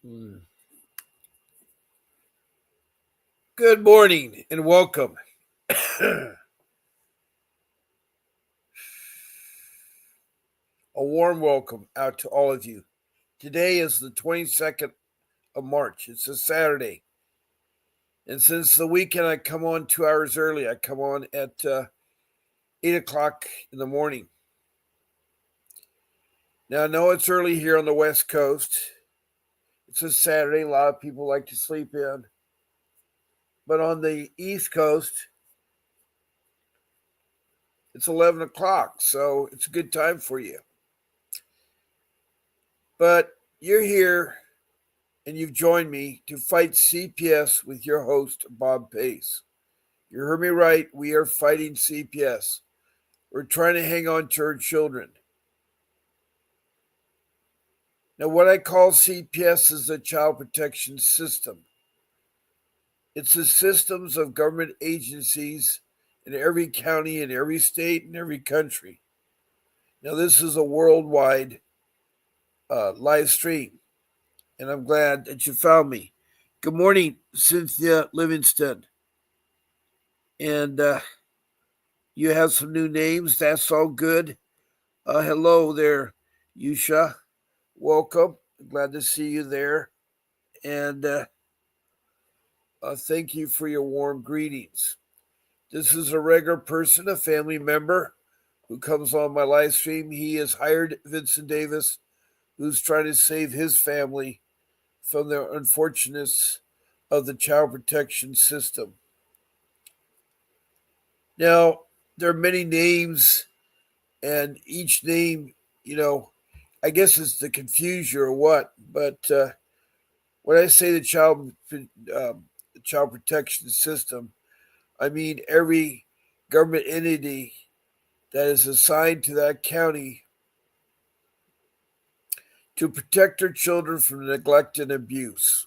Mm. Good morning and welcome. A warm welcome out to all of you. Today is the 22nd of March. It's a Saturday. And since the weekend, I come on 2 hours early. I come on at 8 o'clock in the morning. Now, I know it's early here on the West Coast. It's a Saturday. A lot of people like to sleep in. But on the East Coast, it's 11 o'clock. So it's a good time for you. But you're here and you've joined me to fight CPS with your host, Bob Pace. You heard me right. We are fighting CPS. We're trying to hang on to our children. Now, what I call CPS is the Child Protection System. It's the systems of government agencies in every county, in every state, in every country. Now, this is a worldwide live stream, and I'm glad that you found me. Good morning, Cynthia Livingston. And you have some new names. That's all good. Hello there, Yusha. Welcome. Glad to see you there. And thank you for your warm greetings. This is a regular person, a family member who comes on my live stream. He has hired Vincent Davis, who's trying to save his family from the unfortunates of the child protection system. Now, there are many names, and each name, I guess it's to confuse you or what. But when I say the child protection system, I mean every government entity that is assigned to that county to protect their children from neglect and abuse.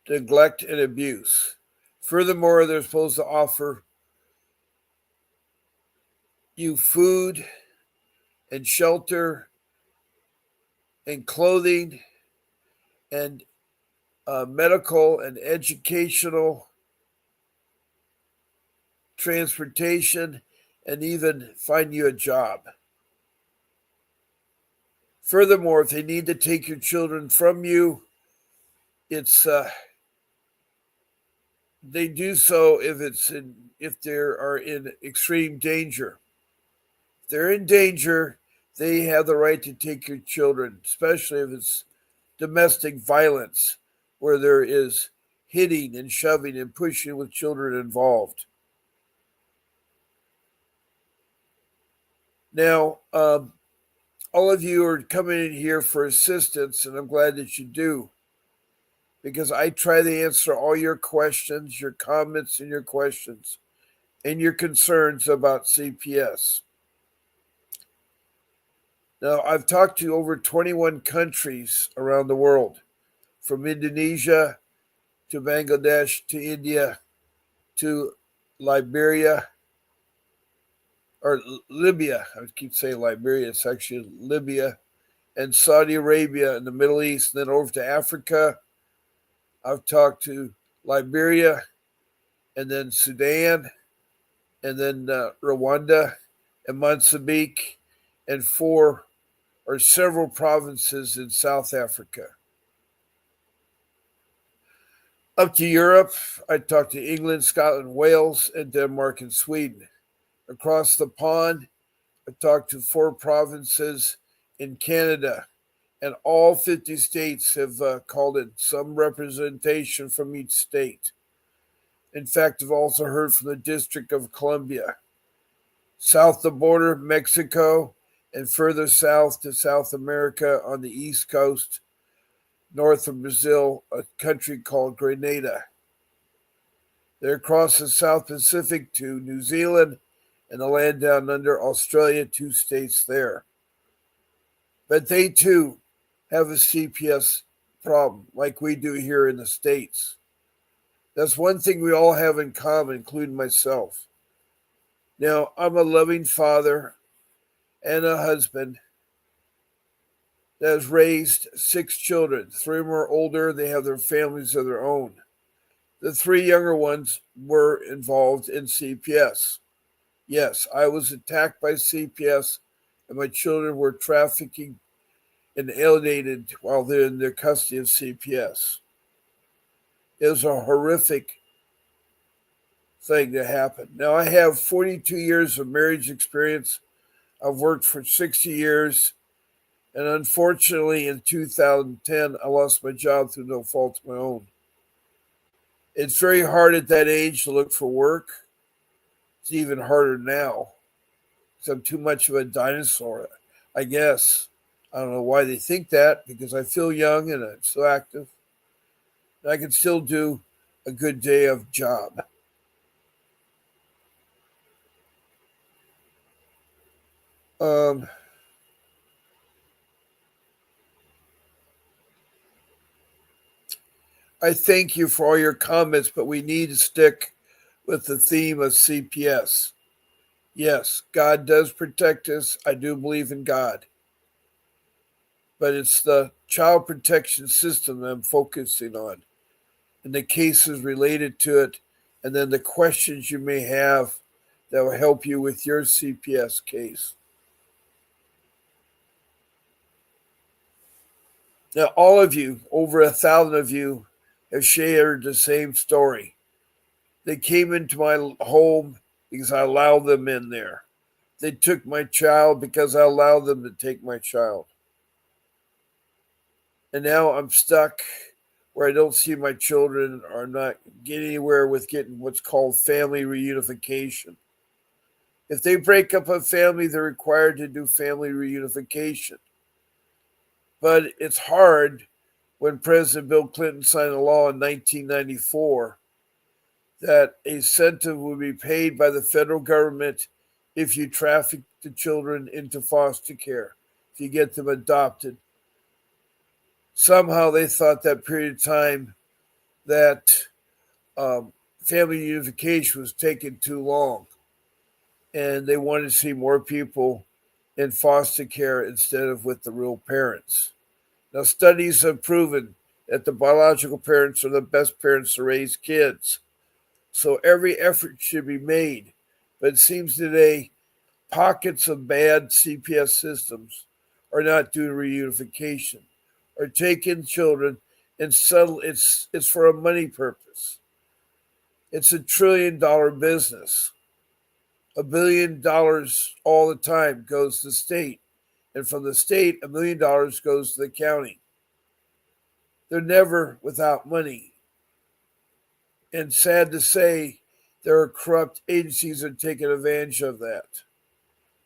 Neglect and abuse. Furthermore, they're supposed to offer you food and shelter and clothing and medical and educational, transportation, and even find you a job. Furthermore, if they need to take your children from you, it's they do so if they are in extreme danger. If they're in danger, they have the right to take your children, especially if it's domestic violence, where there is hitting and shoving and pushing with children involved. Now, all of you are coming in here for assistance, and I'm glad that you do, because I try to answer all your questions, your comments, and your questions, and your concerns about CPS. Now, I've talked to over 21 countries around the world, from Indonesia to Bangladesh to India to Liberia or Libya. I keep saying Liberia, it's actually Libya, and Saudi Arabia in the Middle East, and then over to Africa. I've talked to Liberia, and then Sudan, and then Rwanda, and Mozambique, and several provinces in South Africa. Up to Europe, I talked to England, Scotland, Wales, and Denmark and Sweden. Across the pond, I talked to 4 provinces in Canada, and all 50 states have called in some representation from each state. In fact, I've also heard from the District of Columbia. South of the border, Mexico, and further south to South America on the East Coast, north of Brazil, a country called Grenada. They're across the South Pacific to New Zealand and the land down under Australia, 2 states there. But they too have a CPS problem like we do here in the States. That's one thing we all have in common, including myself. Now, I'm a loving father and a husband, that has raised 6 children. 3 more older, they have their families of their own. The 3 younger ones were involved in CPS. Yes, I was attacked by CPS, and my children were trafficked and alienated while they're in their custody of CPS. It was a horrific thing that happened. Now, I have 42 years of marriage experience. I've worked for 60 years, and unfortunately, in 2010, I lost my job through no fault of my own. It's very hard at that age to look for work. It's even harder now because I'm too much of a dinosaur, I guess. I don't know why they think that because I feel young and I'm still active. And I can still do a good day of job. Um, I thank you for all your comments, but we need to stick with the theme of CPS. Yes, God does protect us. I do believe in God. But it's the child protection system that I'm focusing on and the cases related to it, and then the questions you may have that will help you with your CPS case. Now, all of you, over 1,000 of you, have shared the same story. They came into my home because I allowed them in there. They took my child because I allowed them to take my child. And now I'm stuck where I don't see my children are not getting anywhere with getting what's called family reunification. If they break up a family, they're required to do family reunification. But it's hard when President Bill Clinton signed a law in 1994 that a incentive would be paid by the federal government if you traffic the children into foster care, if you get them adopted. Somehow they thought that period of time that family unification was taking too long, and they wanted to see more people in foster care instead of with the real parents. Now, studies have proven that the biological parents are the best parents to raise kids. So every effort should be made. But it seems today pockets of bad CPS systems are not doing reunification, are taking children and settle it's for a money purpose. It's $1 trillion business. $1 billion all the time goes to the state. And from the state, $1 million goes to the county. They're never without money. And sad to say, there are corrupt agencies that are taking advantage of that,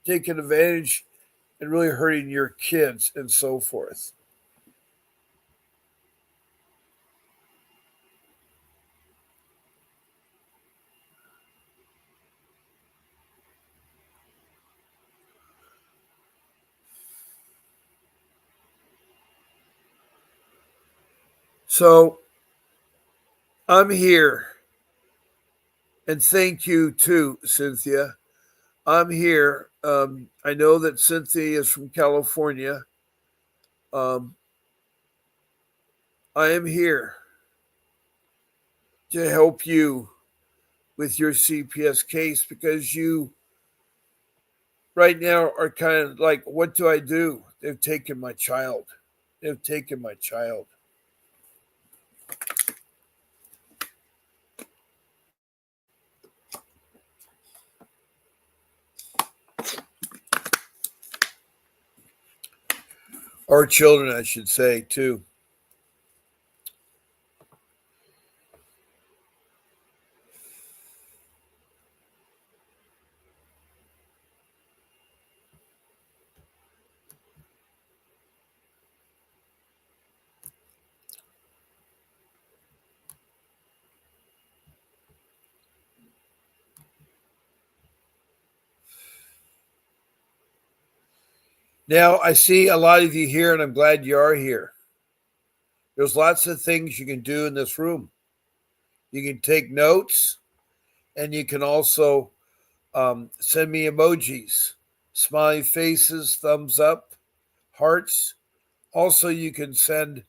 taking advantage and really hurting your kids and so forth. So I'm here, and thank you too, Cynthia. I'm here. I know that Cynthia is from California. Um, I am here to help you with your CPS case because you right now are kind of like, what do I do? They've taken my child. They've taken my child. Our children, I should say, too. Now, I see a lot of you here, and I'm glad you are here. There's lots of things you can do in this room. You can take notes, and you can also send me emojis, smiley faces, thumbs up, hearts, Also, you can send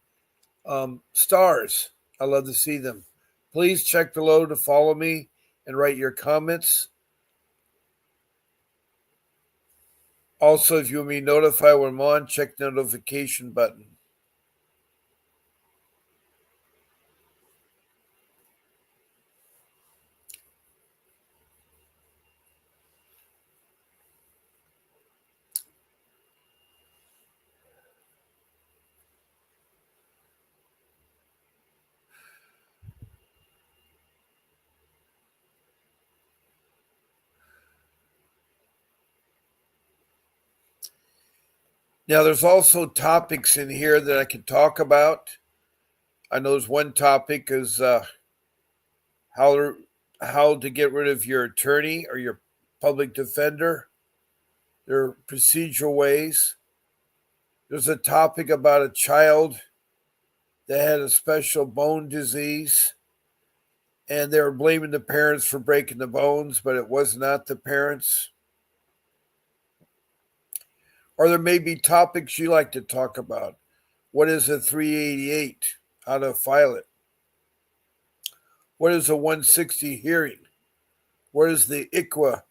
stars. I love to see them. Please check below to follow me and write your comments. Also, if you want me to notify when I'm on, check the notification button. Now, there's also topics in here that I can talk about. I know there's one topic is how to, how to get rid of your attorney or your public defender. There are procedural ways. There's a topic about a child that had a special bone disease, and they were blaming the parents for breaking the bones, but it was not the parents. Or there may be topics you like to talk about. What is a 388? How to file it? What is a 160 hearing? What is the ICWA,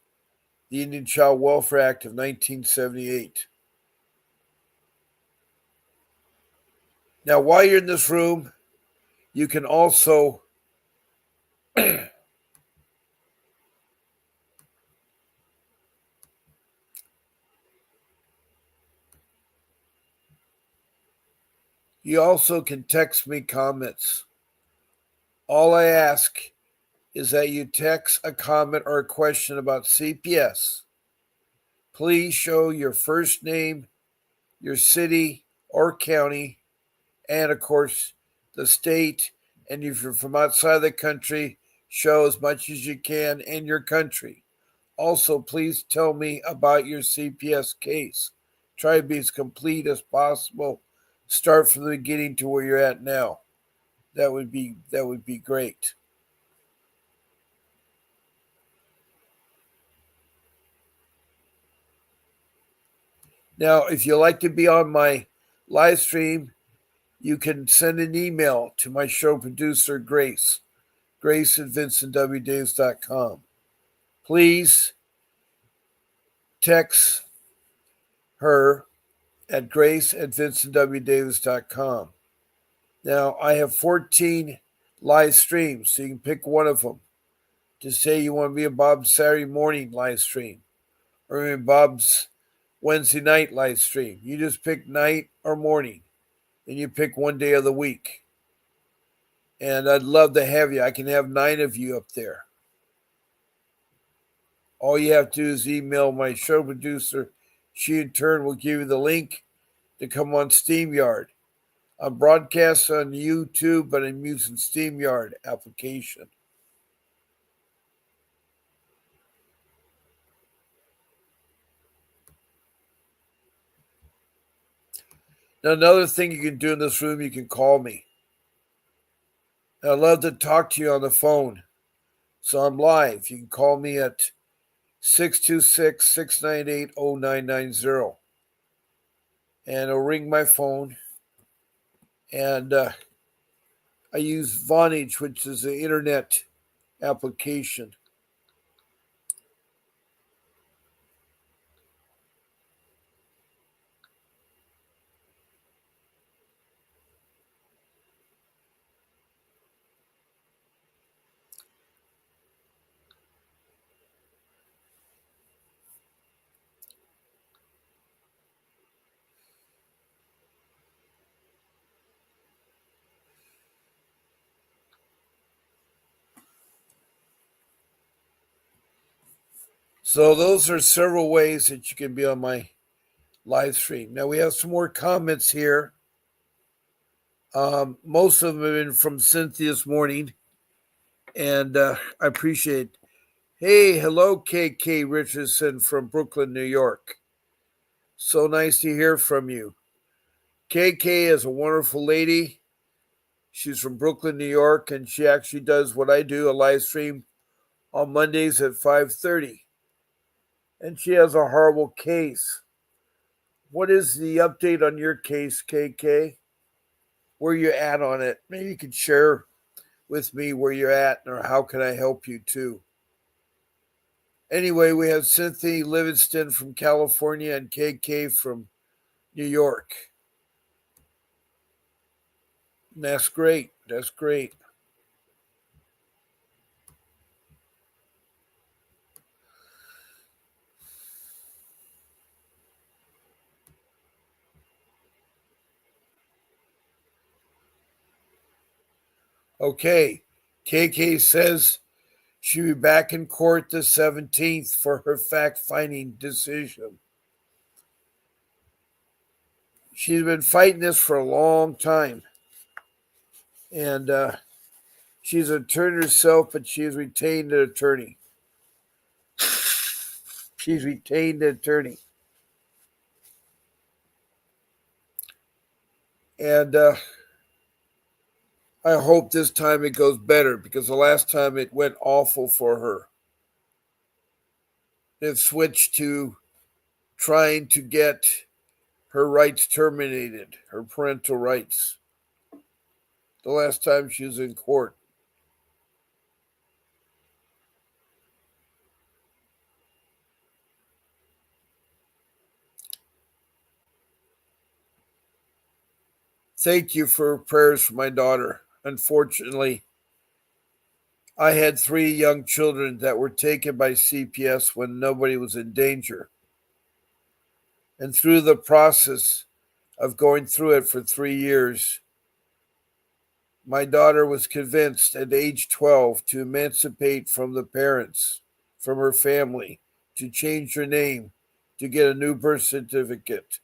the Indian Child Welfare Act of 1978? Now, while you're in this room, you can also text me comments. All I ask is that you text a comment or a question about CPS. Please show your first name, your city or county, and of course the state. And if you're from outside the country, show as much as you can in your country. Also, please tell me about your CPS case. Try to be as complete as possible. Start from the beginning to where you're at now. That would be great. Now, if you like to be on my live stream, you can send an email to my show producer, Grace at vincentwdavis.com. Please text her at Grace at vincentwdavis.com. Now, I have 14 live streams, so you can pick one of them. To say you want to be a Bob's Saturday morning live stream or Bob's Wednesday night live stream. You just pick night or morning, and you pick one day of the week. And I'd love to have you. I can have 9 of you up there. All you have to do is email my show producer. She in turn will give you the link to come on StreamYard. I'm broadcast on YouTube, but I'm using StreamYard application. Now, another thing you can do in this room, you can call me. I'd love to talk to you on the phone. So I'm live. You can call me at 626-698-0990. And I'll ring my phone. And I use Vonage, which is an internet application. So those are several ways that you can be on my live stream. Now we have some more comments here. Most of them have been from Cynthia's morning, and I appreciate it. Hey, hello, KK Richardson from Brooklyn, New York. So nice to hear from you. KK is a wonderful lady. She's from Brooklyn, New York, and she actually does what I do, a live stream on Mondays at 5:30. And she has a horrible case. what is the update on your case, KK? Where you at on it? Maybe you could share with me where you're at or how can I help you too. Anyway, we have Cynthia Livingston from California and KK from New York. That's great. That's great. Okay. KK says she'll be back in court the 17th for her fact finding decision. She's been fighting this for a long time. And she's an attorney herself, but she's retained an attorney. She's retained an attorney. And I hope this time it goes better because the last time it went awful for her. It switched to trying to get her rights terminated, her parental rights. The last time she was in court. Thank you for prayers for my daughter. Unfortunately, I had 3 young children that were taken by CPS when nobody was in danger. And through the process of going through it for 3 years, my daughter was convinced at age 12 to emancipate from the parents, from her family, to change her name, to get a new birth certificate,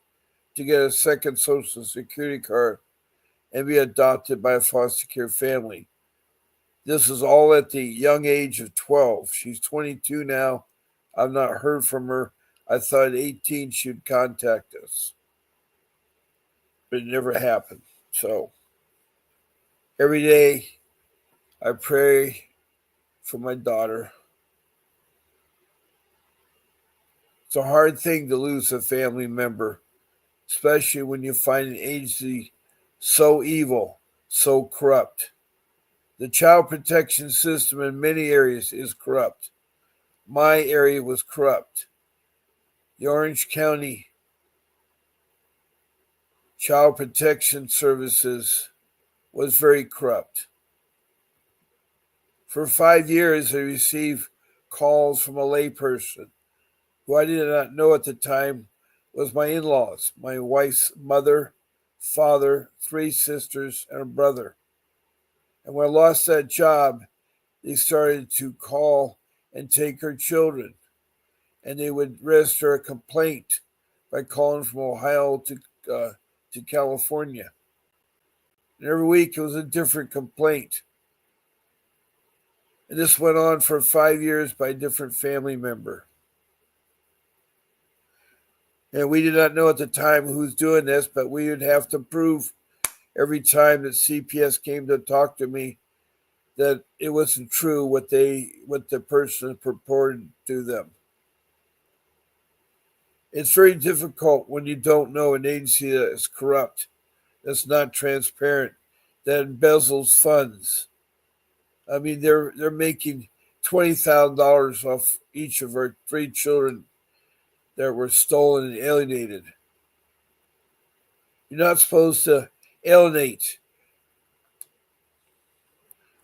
to get a second social security card, and be adopted by a foster care family. This is all at the young age of 12. She's 22 now. I've not heard from her. I thought at 18 she'd contact us, but it never happened. So every day I pray for my daughter. It's a hard thing to lose a family member, especially when you find an agency so evil, so corrupt. The child protection system in many areas is corrupt. My area was corrupt. The Orange County Child Protection Services was very corrupt. For 5 years, I received calls from a layperson who I did not know at the time was my in-laws, my wife's mother, father, 3 sisters, and a brother. And when I lost that job, they started to call and take her children. And they would register a complaint by calling from Ohio to California. And every week it was a different complaint. And this went on for 5 years by a different family member. And we did not know at the time who was doing this, but we would have to prove every time that CPS came to talk to me that it wasn't true what the person purported to them. It's very difficult when you don't know an agency that is corrupt, that's not transparent, that embezzles funds. I mean, they're making $20,000 off each of our 3 children that were stolen and alienated. You're not supposed to alienate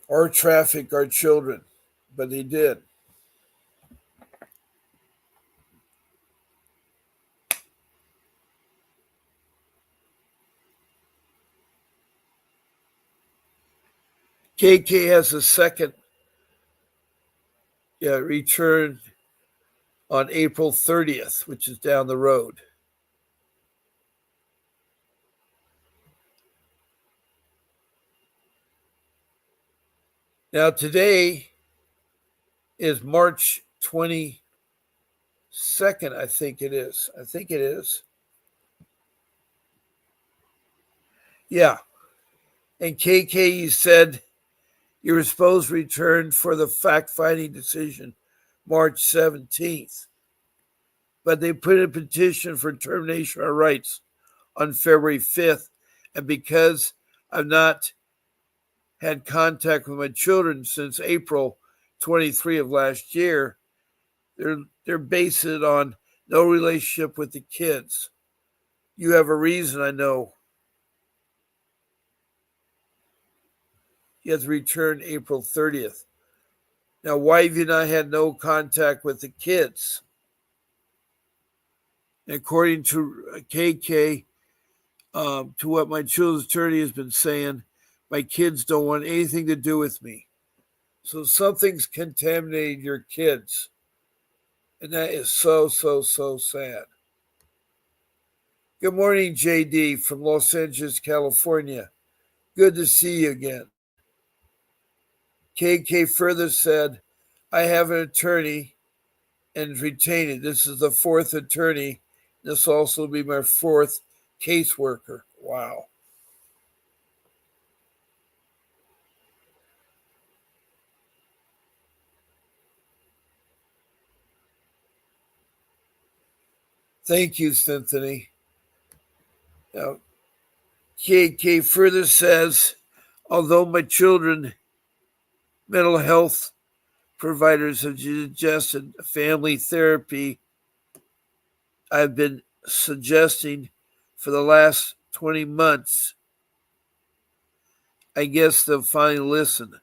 or traffic our children, but they did. KK has a second return on April 30th, which is down the road. Now, today is March 22nd, I think it is. Yeah. And KK, you said you were supposed to return for the fact finding decision March 17th. but they put in a petition for termination of our rights on February 5th. And because I've not had contact with my children since April 23 of last year, they're basing it on no relationship with the kids. You have a reason, I know. You have to return April 30th. Now, why have you not had no contact with the kids? According to KK, to what my children's attorney has been saying, my kids don't want anything to do with me. So something's contaminated your kids. And that is so, so, so sad. Good morning, JD from Los Angeles, California. Good to see you again. KK further said, I have an attorney and retained it. This is the fourth attorney. This will also be my fourth caseworker. Wow. Thank you, Cynthia. Now, KK further says, although my children, mental health providers have suggested family therapy, I've been suggesting for the last 20 months, I guess they'll finally listen.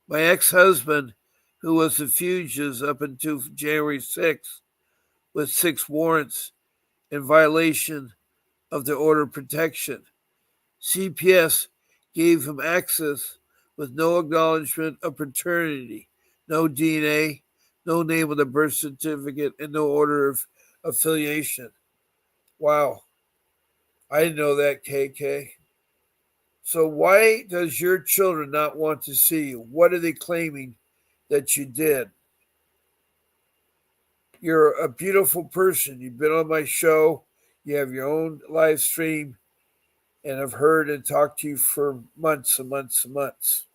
My ex-husband, who was a fugitive up until January 6th, with 6 warrants in violation of the order of protection. CPS gave him access with no acknowledgement of paternity, no DNA, no name on the birth certificate, and no order of affiliation. Wow. I didn't know that, KK. So why does your children not want to see you? What are they claiming that you did? You're a beautiful person. You've been on my show. You have your own live stream, and I've heard and talked to you for months and months and months.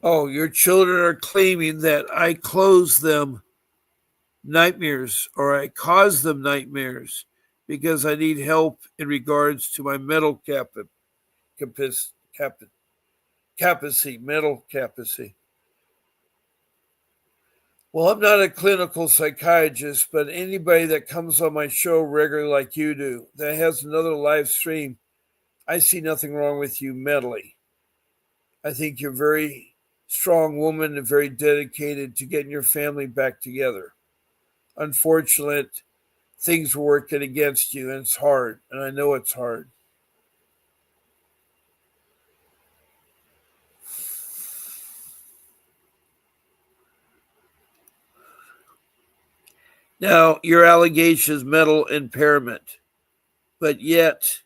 Oh, your children are claiming that I closed them nightmares or I caused them nightmares because I need help in regards to my mental capacity. Well, I'm not a clinical psychologist, but anybody that comes on my show regularly like you do, that has another live stream, I see nothing wrong with you mentally. I think you're a very strong woman and very dedicated to getting your family back together. Unfortunate things were working against you, and it's hard, and I know it's hard. Now, your allegation is mental impairment, but yet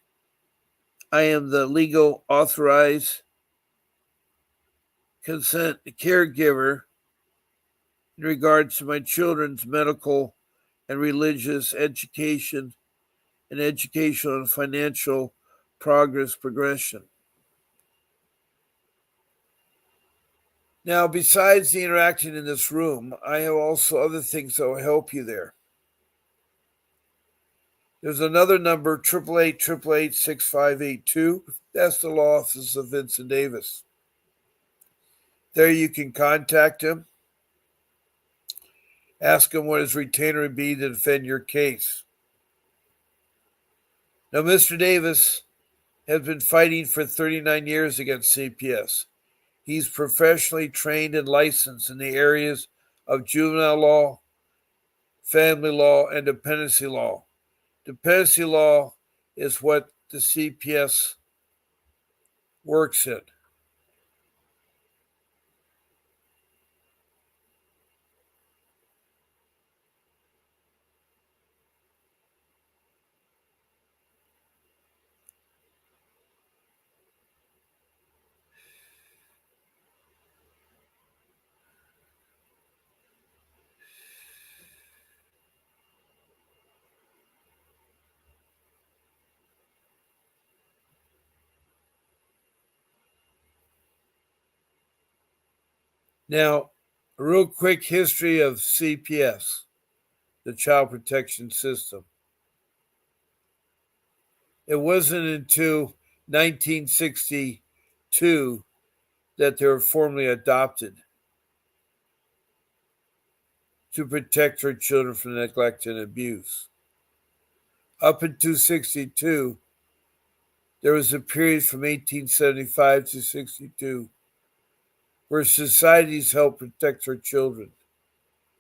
I am the legal authorized consent caregiver in regards to my children's medical and religious education and educational and financial progression. Now, besides the interaction in this room, I have also other things that will help you there. There's another number, 888-888-6582. That's the law office of Vincent Davis. There you can contact him. Ask him what his retainer would be to defend your case. Now, Mr. Davis has been fighting for 39 years against CPS. He's professionally trained and licensed in the areas of juvenile law, family law, and dependency law. Dependency law is what the CPS works in. Now, a real quick history of CPS, the Child Protection System. It wasn't until 1962 that they were formally adopted to protect our children from neglect and abuse. Up until 62, there was a period from 1875 to 62 where societies helped protect our children.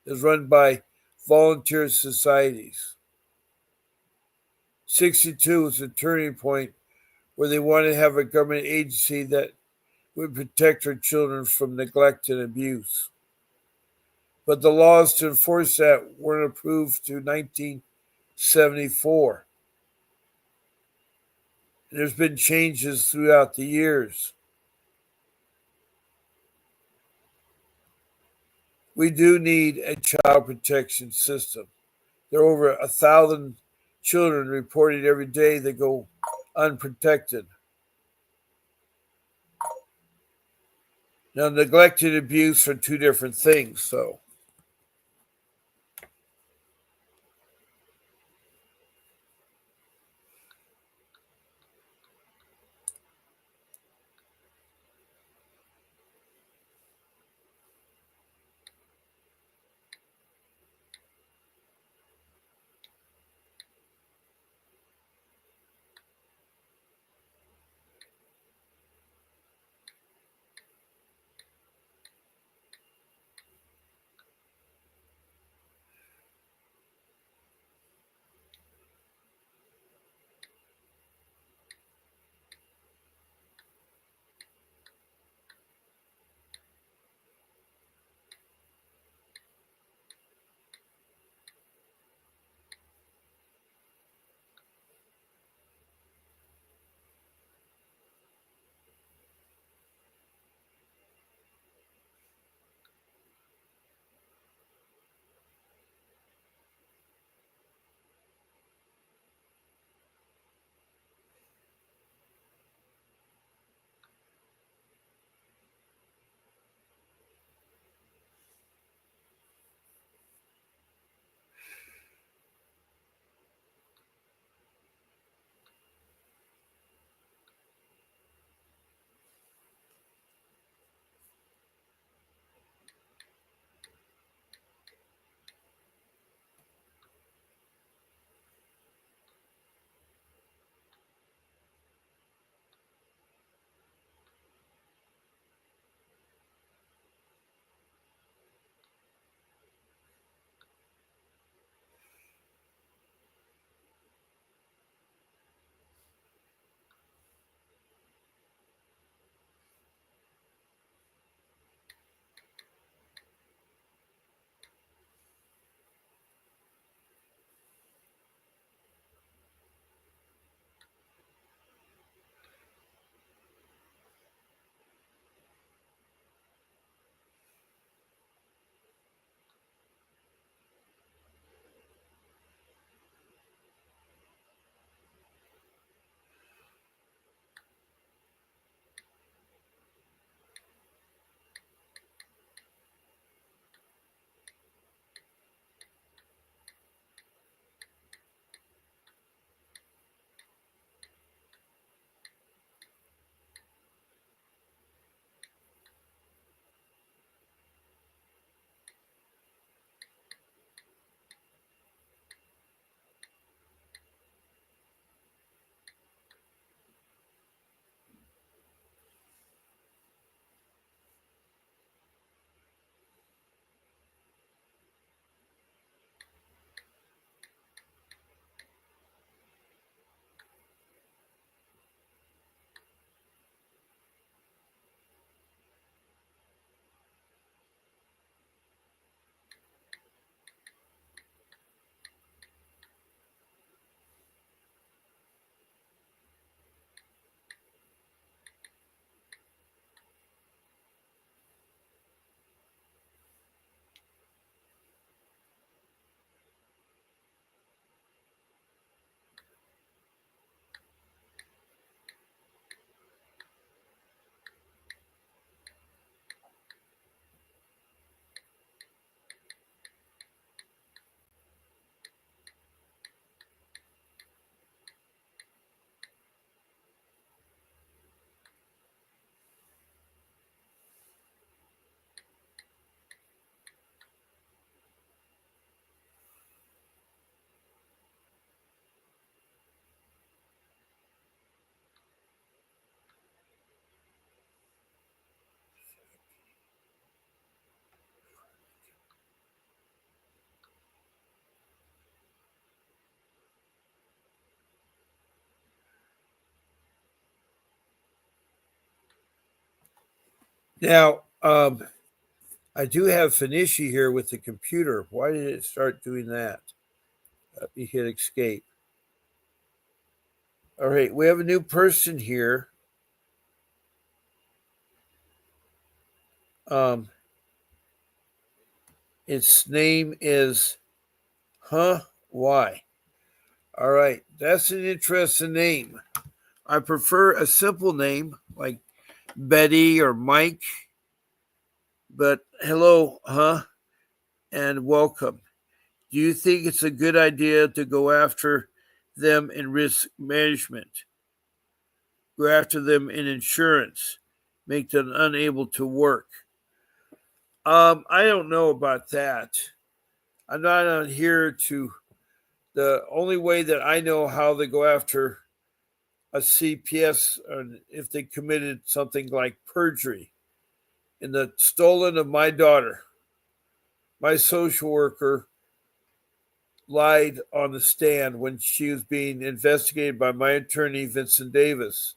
It was run by volunteer societies. 62 was a turning point where they wanted to have a government agency that would protect our children from neglect and abuse. But the laws to enforce that weren't approved to 1974. And there's been changes throughout the years. We do need a child protection system. There are over 1,000 children reported every day that go unprotected. Now, neglect and abuse are two different things, so Now, I do have an issue here with the computer. Why did it start doing that? Let me hit escape. All right, we have a new person here. Um, its name is Why? All right, that's an interesting name. I prefer a simple name like Betty or Mike, but hello, and welcome. Do you think it's a good idea to go after them in risk management? Go after them in insurance? Make them unable to work? I don't know about that. I'm not on here to. The only way that I know how they go after a CPS, if they committed something like perjury. In the stolen of my daughter, my social worker lied on the stand when she was being investigated by my attorney, Vincent Davis.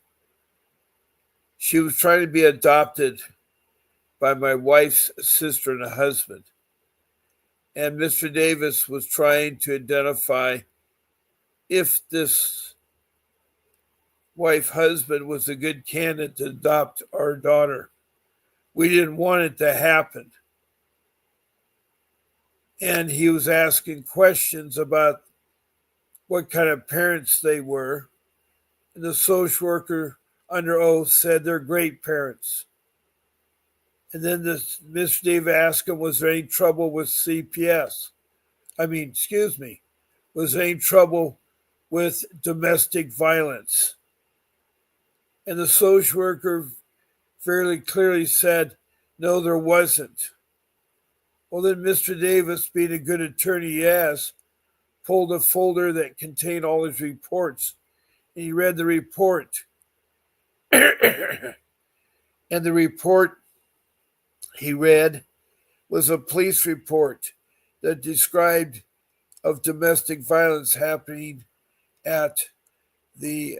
She was trying to be adopted by my wife's sister and husband. And Mr. Davis was trying to identify if this wife husband was a good candidate to adopt our daughter. We didn't want it to happen. And he was asking questions about what kind of parents they were. And the social worker under oath said they're great parents. And then Mr. Dave asked him, was there any trouble with CPS? Was there any trouble with domestic violence? And the social worker fairly clearly said, no, there wasn't. Well, then Mr. Davis, being a good attorney he is, pulled a folder that contained all his reports. And he read the report. And the report he read was a police report that described of domestic violence happening at the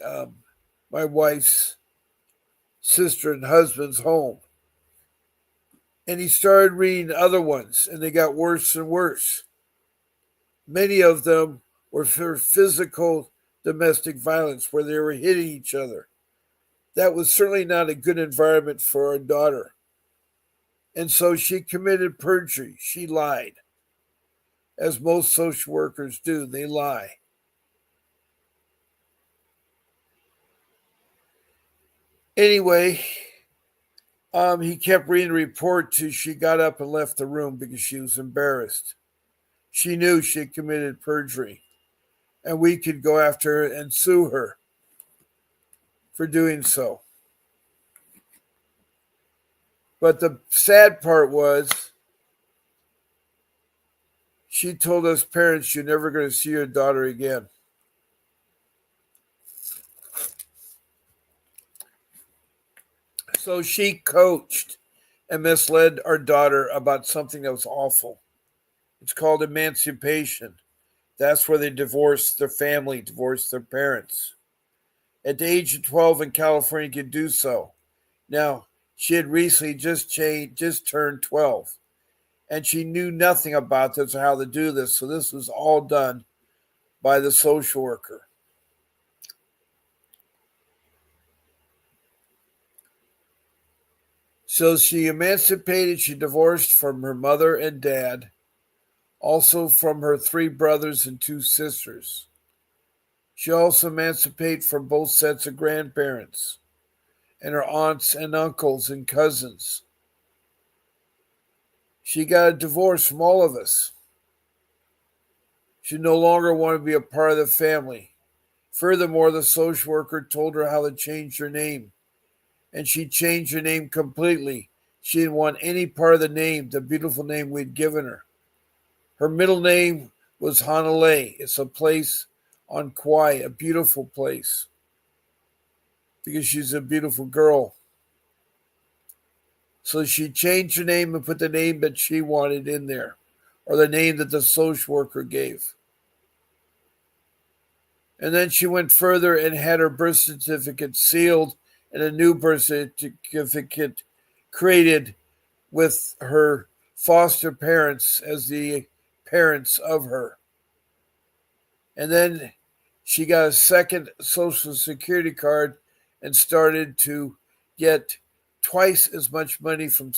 my wife's sister and husband's home. And he started reading other ones, and they got worse and worse. Many of them were for physical domestic violence, where they were hitting each other. That was certainly not a good environment for our daughter. And so she committed perjury. She lied. As most social workers do, they lie. Anyway, he kept reading the report till she got up and left the room because she was embarrassed. She knew she had committed perjury, and we could go after her and sue her for doing so. But the sad part was, she told us parents, you're never going to see your daughter again. So she coached and misled our daughter about something that was awful. It's called emancipation. That's where they divorced their family, divorced their parents. At the age of 12 in California, you could do so. Now, she had recently just turned 12. And she knew nothing about this or how to do this. So this was all done by the social worker. So she emancipated, she divorced from her mother and dad, also from her 3 brothers and 2 sisters. She also emancipated from both sets of grandparents and her aunts and uncles and cousins. She got a divorce from all of us. She no longer wanted to be a part of the family. Furthermore, the social worker told her how to change her name, and she changed her name completely. She didn't want any part of the name, the beautiful name we'd given her. Her middle name was Hanalei. It's a place on Kauai, a beautiful place, because she's a beautiful girl. So she changed her name and put the name that she wanted in there, or the name that the social worker gave. And then she went further and had her birth certificate sealed and a new birth certificate created with her foster parents as the parents of her. And then she got a second Social Security card and started to get twice as much money from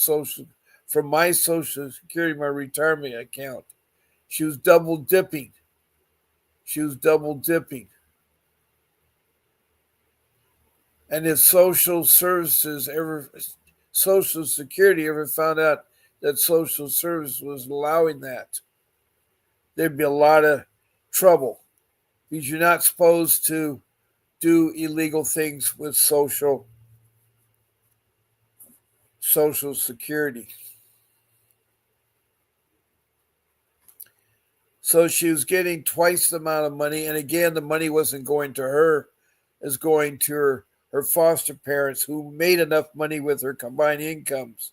my Social Security, my retirement account. She was double dipping. She was double dipping. And if Social Security ever found out that Social Service was allowing that, there'd be a lot of trouble because you're not supposed to do illegal things with Social Security. So she was getting twice the amount of money, and again, the money wasn't going to her; it's going to her foster parents, who made enough money with their combined incomes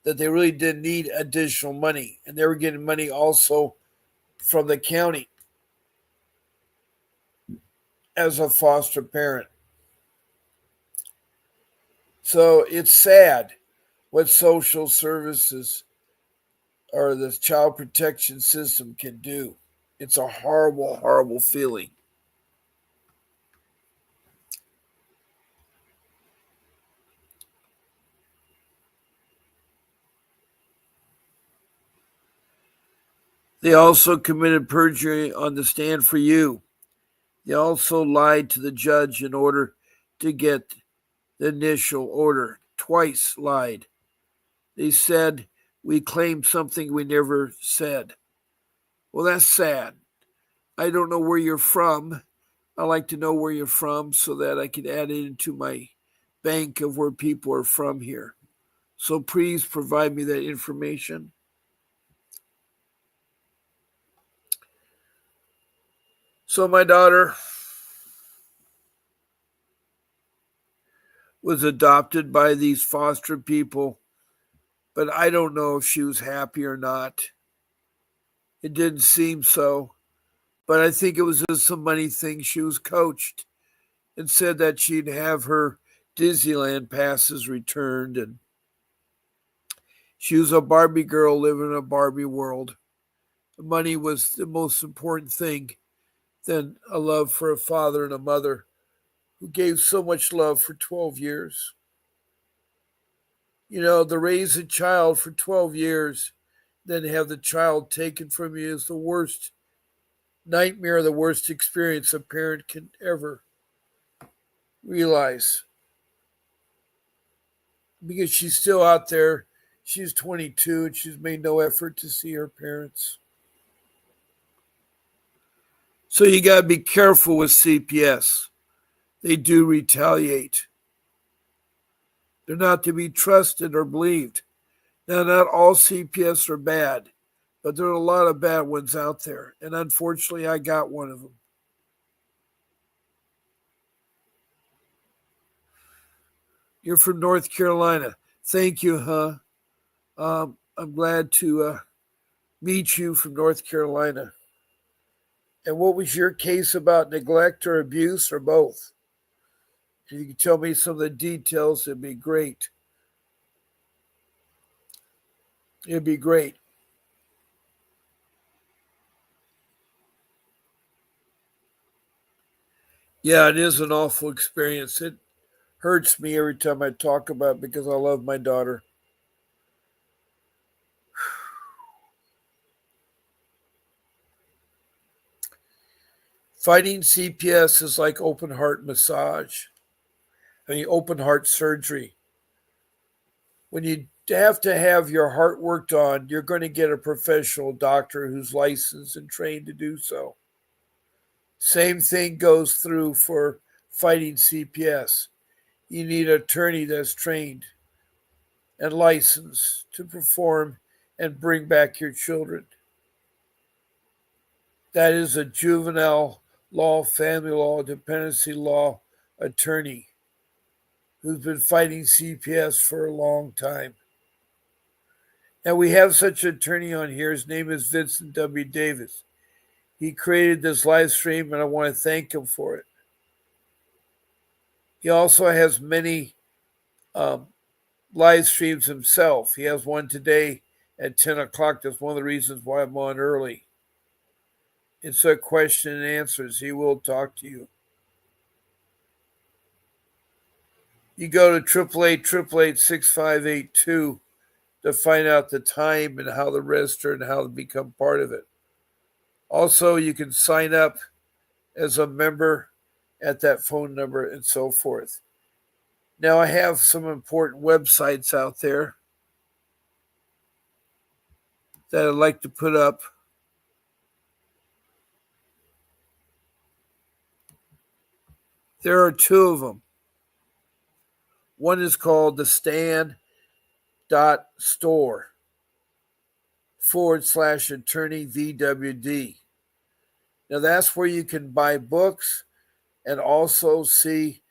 that they really didn't need additional money, and they were getting money also from the county as a foster parent. So it's sad what social services or the child protection system can do. It's a horrible, horrible feeling. They also committed perjury on the stand for you. They also lied to the judge in order to get the initial order. Twice lied. They said, "We claimed something we never said." Well, that's sad. I don't know where you're from. I like to know where you're from so that I can add it into my bank of where people are from here. So please provide me that information. So my daughter was adopted by these foster people, but I don't know if she was happy or not. It didn't seem so, but I think it was just some money thing. She was coached and said that she'd have her Disneyland passes returned, and she was a Barbie girl living in a Barbie world. Money was the most important thing than a love for a father and a mother who gave so much love for 12 years. To raise a child for 12 years, then have the child taken from you is the worst nightmare, the worst experience a parent can ever realize. Because she's still out there. She's 22 and she's made no effort to see her parents. So you got to be careful with CPS. They do retaliate. They're not to be trusted or believed. Now, not all CPS are bad, but there are a lot of bad ones out there. And unfortunately, I got one of them. You're from North Carolina. Thank you, huh? I'm glad to meet you from North Carolina. And what was your case about, neglect or abuse or both? If you could tell me some of the details, it'd be great. It'd be great. Yeah, it is an awful experience. It hurts me every time I talk about it because I love my daughter. Fighting CPS is like open heart massage. Open heart surgery. When you have to have your heart worked on, you're going to get a professional doctor who's licensed and trained to do so. Same thing goes through for fighting CPS. You need an attorney that's trained and licensed to perform and bring back your children. That is a juvenile law, family law, dependency law attorney who's been fighting CPS for a long time. And we have such an attorney on here. His name is Vincent W. Davis. He created this live stream, and I want to thank him for it. He also has many live streams himself. He has one today at 10 o'clock. That's one of the reasons why I'm on early. It's a question and answers. He will talk to you. You go to 888-888-6582 to find out the time and how to register and how to become part of it. Also, you can sign up as a member at that phone number and so forth. Now, I have some important websites out there that I'd like to put up. There are two of them. One is called the stand.store/attorney VWD. Now, that's where you can buy books and also see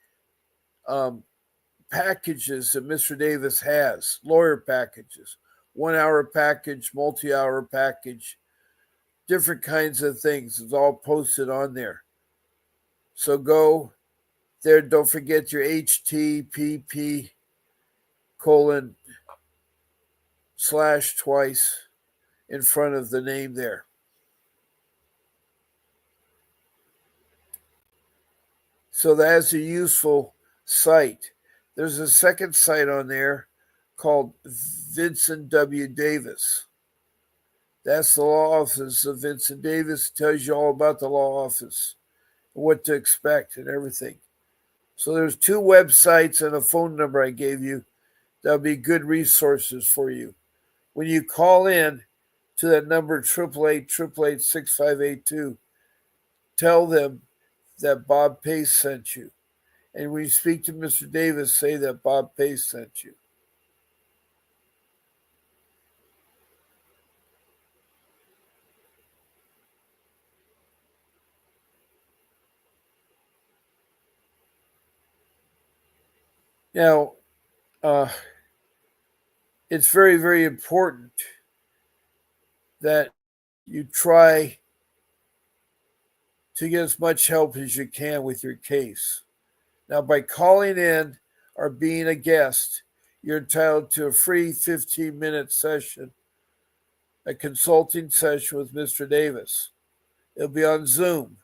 packages that Mr. Davis has, lawyer packages, 1 hour package, multi-hour package, different kinds of things. It's all posted on there. So go there. Don't forget your HTTP:// twice in front of the name there. So that's a useful site. There's a second site on there called Vincent W. Davis. That's the law office of Vincent Davis. It tells you all about the law office, what to expect and everything. So there's two websites and a phone number I gave you that'll be good resources for you. When you call in to that number 888-888-6582, tell them that Bob Pace sent you. And when you speak to Mr. Davis, say that Bob Pace sent you. Now, it's very, very important that you try to get as much help as you can with your case. Now, by calling in or being a guest, you're entitled to a free 15-minute session, a consulting session with Mr. Davis. It'll be on Zoom,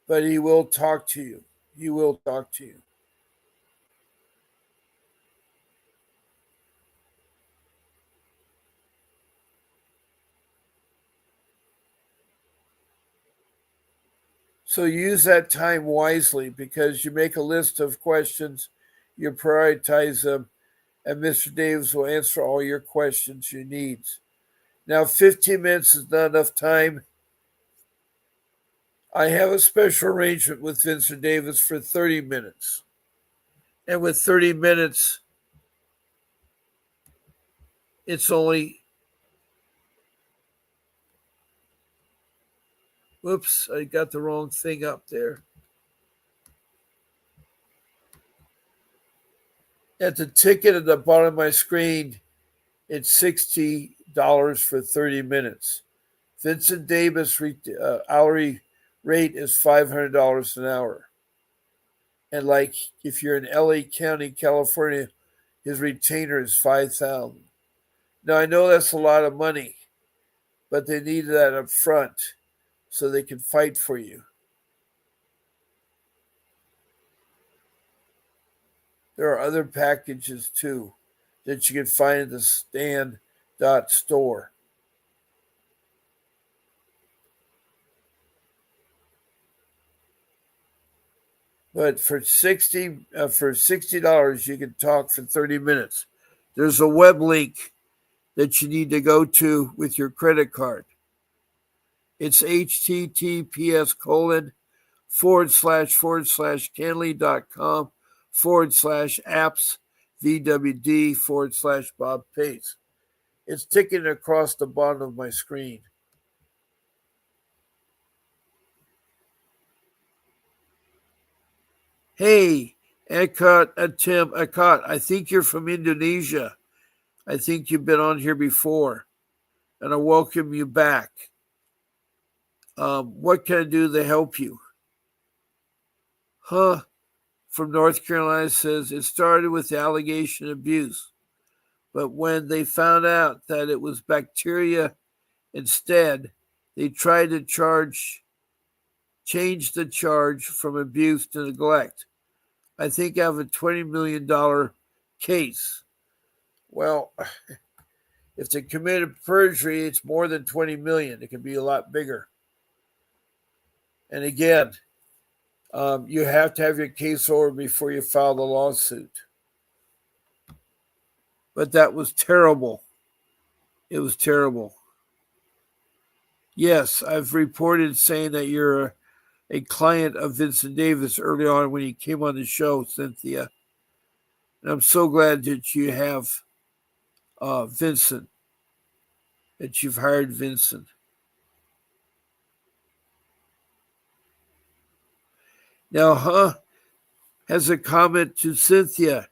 but he will talk to you. He will talk to you. So use that time wisely because you make a list of questions, you prioritize them, and Mr. Davis will answer all your questions you need. Now, 15 minutes is not enough time. I have a special arrangement with Vincent Davis for 30 minutes. And with 30 minutes, it's only, whoops, I got the wrong thing up there. At the ticket at the bottom of my screen, it's $60 for 30 minutes. Vincent Davis' hourly rate is $500 an hour. And like if you're in LA County, California, his retainer is $5,000. Now I know that's a lot of money, but they need that up front so they can fight for you. There are other packages too that you can find at the stand.store. But for $60, you can talk for 30 minutes. There's a web link that you need to go to with your credit card. It's https://canley.com/apps VWD/Bob Pace. It's ticking across the bottom of my screen. Hey, Tim Akat, I think you're from Indonesia. I think you've been on here before, and I welcome you back. What can I do to help you? from North Carolina says it started with the allegation of abuse, but when they found out that it was bacteria instead, they tried to change the charge from abuse to neglect. I think I have a $20 million case. Well, if they committed perjury, it's more than 20 million. It can be a lot bigger. And again, you have to have your case over before you file the lawsuit. But that was terrible. It was terrible. Yes, I've reported saying that you're a client of Vincent Davis early on when he came on the show, Cynthia. And I'm so glad that you have Vincent, that you've hired Vincent. Now, has a comment to Cynthia.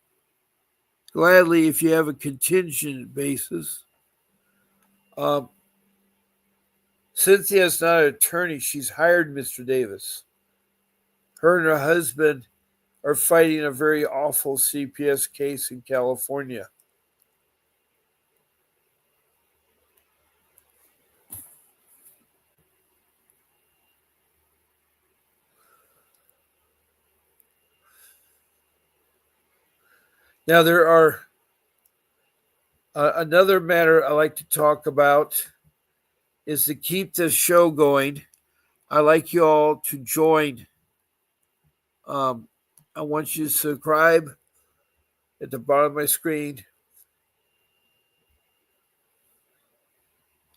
Gladly, if you have a contingent basis. Cynthia's not an attorney. She's hired Mr. Davis. Her and her husband are fighting a very awful CPS case in California. Now, there are another matter I like to talk about is to keep this show going. I like you all to join. I want you to subscribe at the bottom of my screen.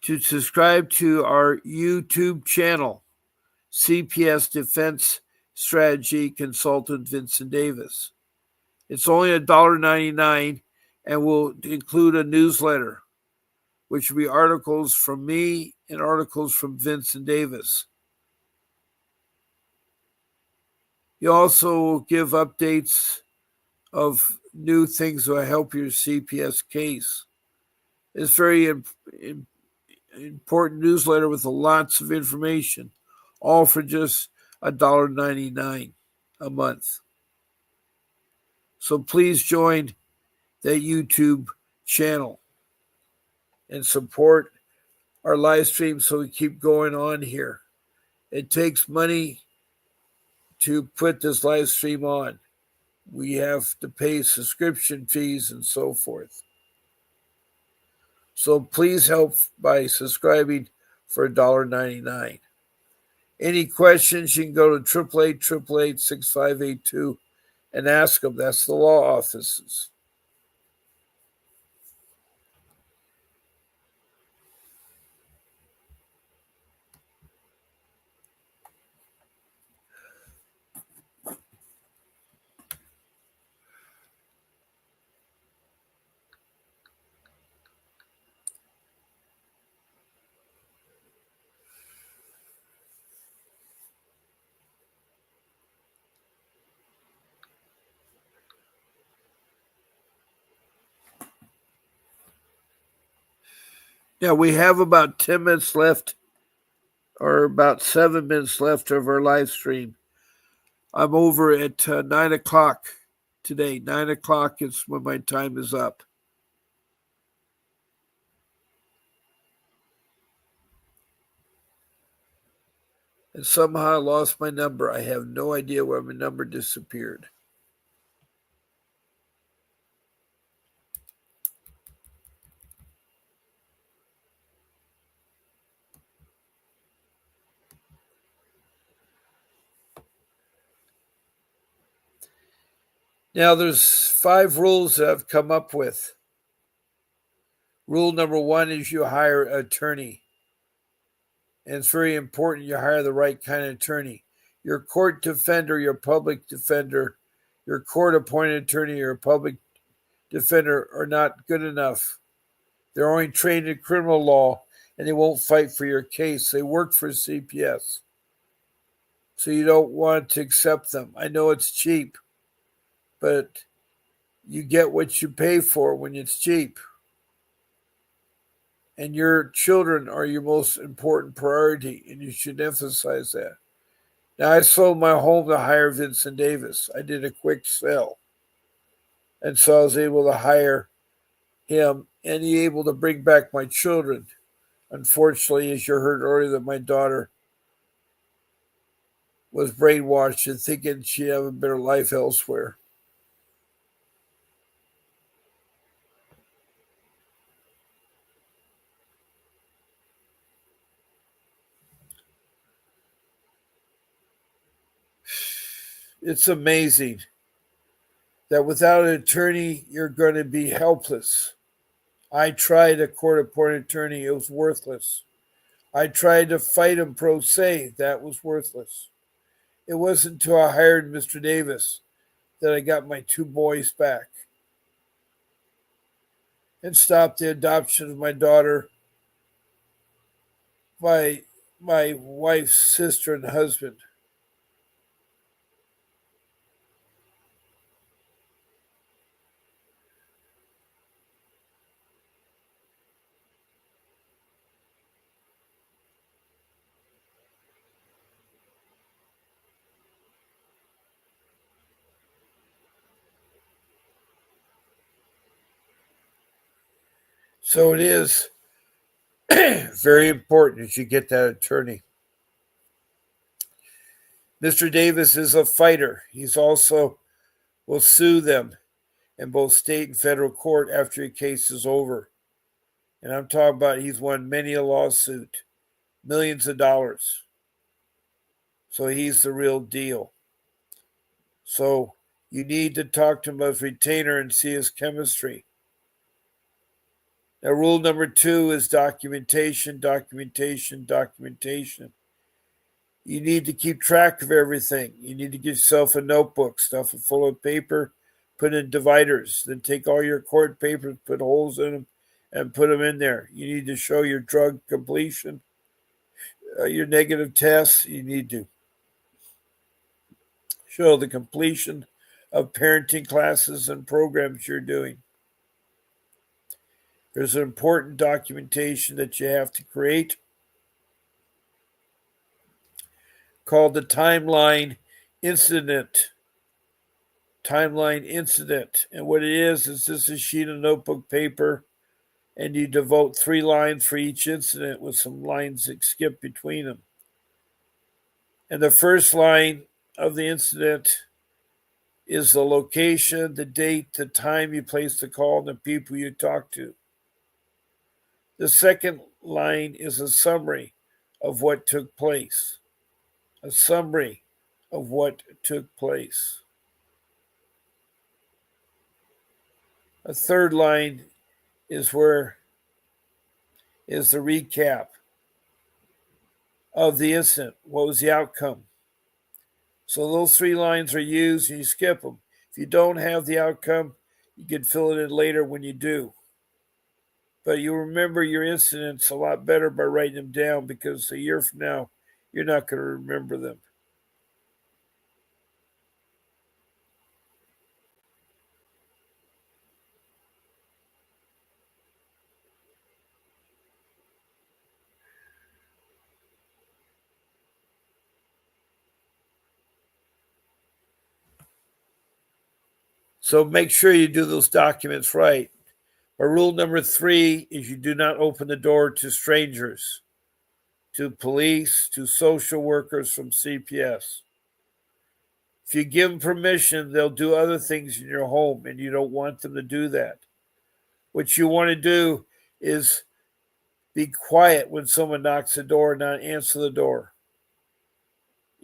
To subscribe to our YouTube channel, CPS Defense Strategy Consultant Vincent Davis. It's only $1.99 and will include a newsletter, which will be articles from me and articles from Vincent Davis. You also give updates of new things that will help your CPS case. It's very important newsletter with lots of information, all for just $1.99 a month. So please join that YouTube channel and support our live stream so we keep going on here. It takes money to put this live stream on. We have to pay subscription fees and so forth. So please help by subscribing for $1.99. Any questions, you can go to 888-888-6582 and ask them. That's the law offices. Yeah, we have about 10 minutes left, or about 7 minutes left of our live stream. I'm over at 9 o'clock today. 9 o'clock is when my time is up. And somehow I lost my number. I have no idea where my number disappeared. Now, there's 5 rules that I've come up with. Rule number 1 is you hire an attorney. And it's very important you hire the right kind of attorney. Your court defender, your public defender, your court-appointed attorney, your public defender are not good enough. They're only trained in criminal law, and they won't fight for your case. They work for CPS. So you don't want to accept them. I know it's cheap, but you get what you pay for when it's cheap. And your children are your most important priority, and you should emphasize that. Now, I sold my home to hire Vincent Davis. I did a quick sale. And so I was able to hire him and he able to bring back my children. Unfortunately, as you heard earlier, that my daughter was brainwashed and thinking she'd have a better life elsewhere. It's amazing that without an attorney, you're going to be helpless. I tried a court appointed attorney, it was worthless. I tried to fight him pro se, that was worthless. It wasn't until I hired Mr. Davis that I got my two boys back and stopped the adoption of my daughter by my wife's sister and husband. So it is very important that you get that attorney. Mr. Davis is a fighter. He's also will sue them in both state and federal court after your case is over. And I'm talking about he's won many a lawsuit, millions of dollars. So he's the real deal. So you need to talk to him as retainer and see his chemistry. Now, rule number 2 is documentation, documentation, documentation. You need to keep track of everything. You need to get yourself a notebook, stuff it full of paper, put in dividers. Then take all your court papers, put holes in them, and put them in there. You need to show your drug completion, your negative tests. You need to show the completion of parenting classes and programs you're doing. There's an important documentation that you have to create called the timeline incident. Timeline incident. And what it is this a sheet of notebook paper, and you devote 3 lines for each incident with some lines that skip between them. And the first line of the incident is the location, the date, the time you placed the call, and the people you talked to. The second line is a summary of what took place. A summary of what took place. A third line is where is the recap of the incident. What was the outcome? So those 3 lines are used and you skip them. If you don't have the outcome, you can fill it in later when you do. But you remember your incidents a lot better by writing them down, because a year from now, you're not going to remember them. So make sure you do those documents right. But rule number 3 is you do not open the door to strangers, to police, to social workers from CPS. If you give them permission, they'll do other things in your home, and you don't want them to do that. What you want to do is be quiet when someone knocks the door, not answer the door.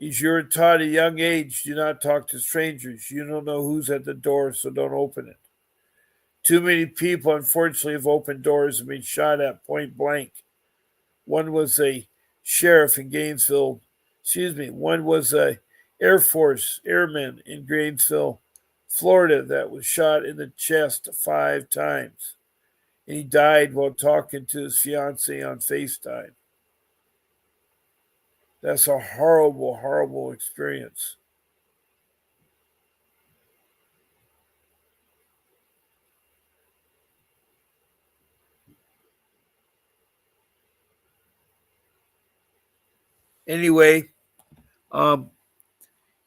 As you're taught at a young age, do not talk to strangers. You don't know who's at the door, so don't open it. Too many people, unfortunately, have opened doors and been shot at point blank. One was a sheriff in Gainesville. One was a Air Force airman in Gainesville, Florida, that was shot in the chest 5 times. And he died while talking to his fiancee on FaceTime. That's a horrible, horrible experience. Anyway,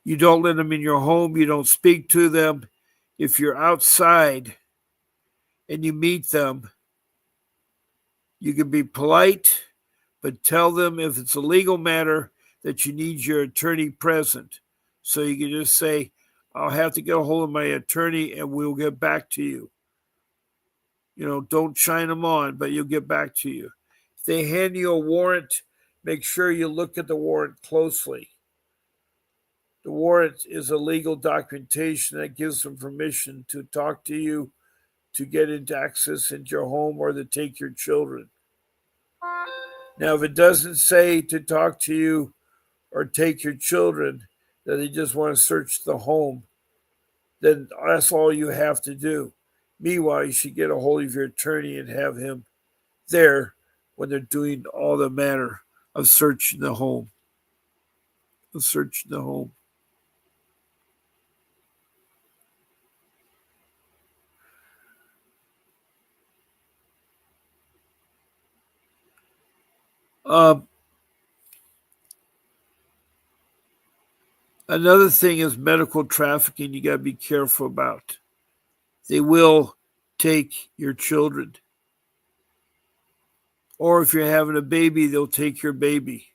You don't let them in your home. You don't speak to them. If you're outside and you meet them, you can be polite, but tell them if it's a legal matter that you need your attorney present. So you can just say, I'll have to get a hold of my attorney and we'll get back to you. Don't shine them on, but you'll get back to you. If they hand you a warrant, make sure you look at the warrant closely. The warrant is a legal documentation that gives them permission to talk to you, to get into access into your home, or to take your children. Now, if it doesn't say to talk to you or take your children, that they just want to search the home, then that's all you have to do. Meanwhile, you should get a hold of your attorney and have him there when they're doing all the manner of searching the home. Another thing is medical trafficking you got to be careful about. They will take your children. Or if you're having a baby, they'll take your baby.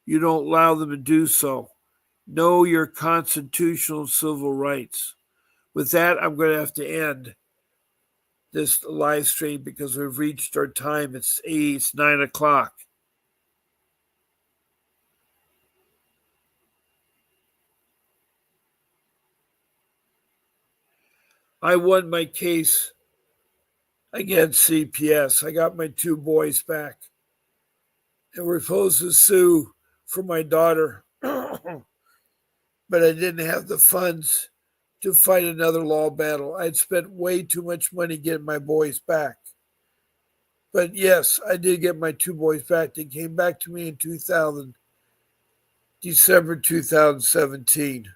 You don't allow them to do so. Know your constitutional civil rights. With that, I'm going to have to end this live stream because we've reached our time. It's 9 o'clock. I won my case against CPS. I got my 2 boys back. And we're supposed to sue for my daughter. But I didn't have the funds to fight another law battle. I'd spent way too much money getting my boys back. But yes, I did get my 2 boys back. They came back to me in December 2017.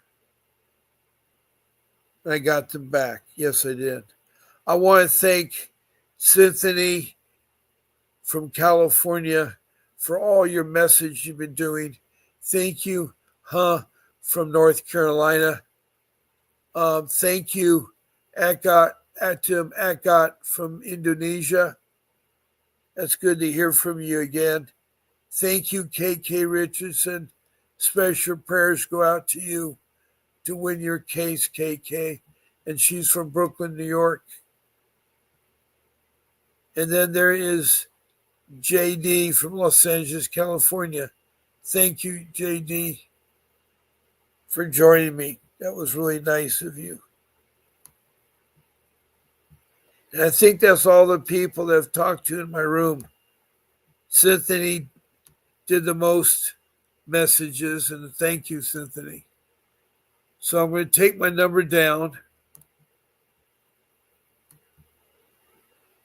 And I got them back. Yes, I did. I want to thank Cynthia from California for all your message you've been doing. Thank you, from North Carolina. Thank you, Atim Akat from Indonesia. That's good to hear from you again. Thank you, KK Richardson. Special prayers go out to you to win your case, KK. And she's from Brooklyn, New York. And then there is JD from Los Angeles, California. Thank you, JD, for joining me. That was really nice of you. And I think that's all the people that I've talked to in my room. Cynthia did the most messages, and thank you, Cynthia. So I'm going to take my number down,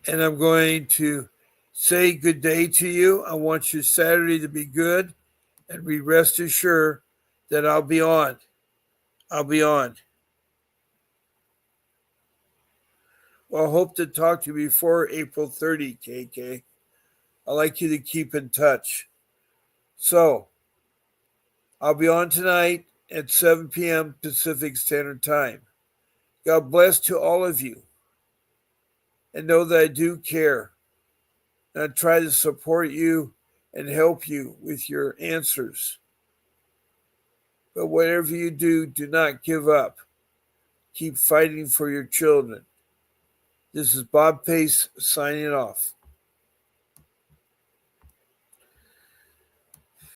and I'm going to say good day to you. I want your Saturday to be good, and be rest assured that I'll be on. Well, I hope to talk to you before April 30, KK. I'd like you to keep in touch. So, I'll be on tonight at 7 p.m. Pacific Standard Time. God bless to all of you. And know that I do care. And I try to support you and help you with your answers. But whatever you do, do not give up. Keep fighting for your children. This is Bob Pace signing off.